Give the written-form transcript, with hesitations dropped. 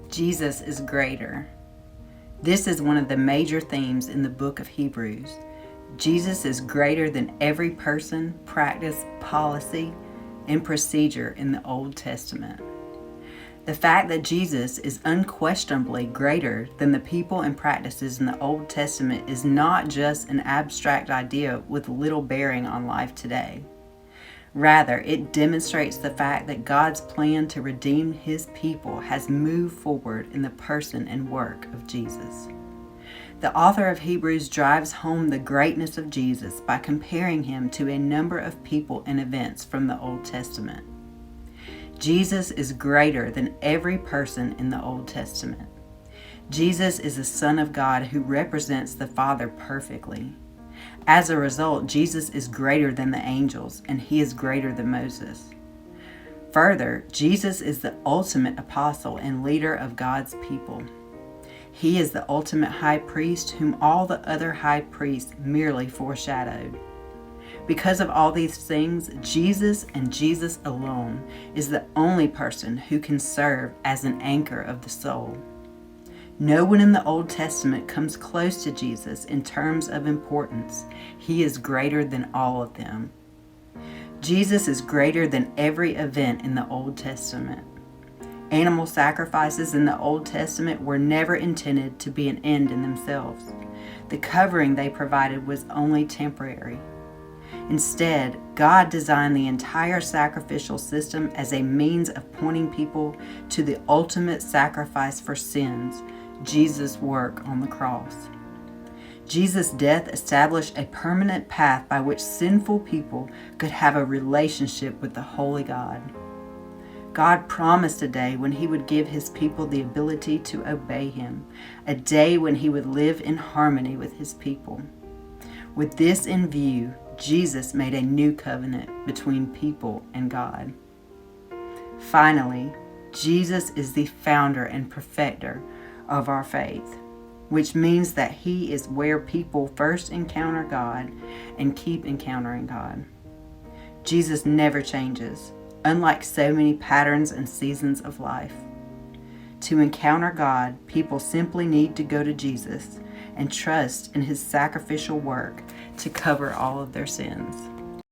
Jesus is greater. This is one of the major themes in the book of Hebrews. Jesus is greater than every person, practice, policy, and procedure in the Old Testament. The fact that Jesus is unquestionably greater than the people and practices in the Old Testament is not just an abstract idea with little bearing on life today. Rather, it demonstrates the fact that God's plan to redeem His people has moved forward in the person and work of Jesus. The author of Hebrews drives home the greatness of Jesus by comparing Him to a number of people and events from the Old Testament. Jesus is greater than every person in the Old Testament. Jesus is the Son of God who represents the Father perfectly. As a result, Jesus is greater than the angels, and He is greater than Moses. Further, Jesus is the ultimate apostle and leader of God's people. He is the ultimate high priest whom all the other high priests merely foreshadowed. Because of all these things, Jesus and Jesus alone is the only person who can serve as an anchor of the soul. No one in the Old Testament comes close to Jesus in terms of importance. He is greater than all of them. Jesus is greater than every event in the Old Testament. Animal sacrifices in the Old Testament were never intended to be an end in themselves. The covering they provided was only temporary. Instead, God designed the entire sacrificial system as a means of pointing people to the ultimate sacrifice for sins, Jesus' work on the cross. Jesus' death established a permanent path by which sinful people could have a relationship with the Holy God. God promised a day when He would give His people the ability to obey Him, a day when He would live in harmony with His people. With this in view, Jesus made a new covenant between people and God. Finally, Jesus is the founder and perfecter of our faith, which means that He is where people first encounter God and keep encountering God. Jesus never changes, unlike so many patterns and seasons of life. To encounter God, people simply need to go to Jesus and trust in His sacrificial work to cover all of their sins.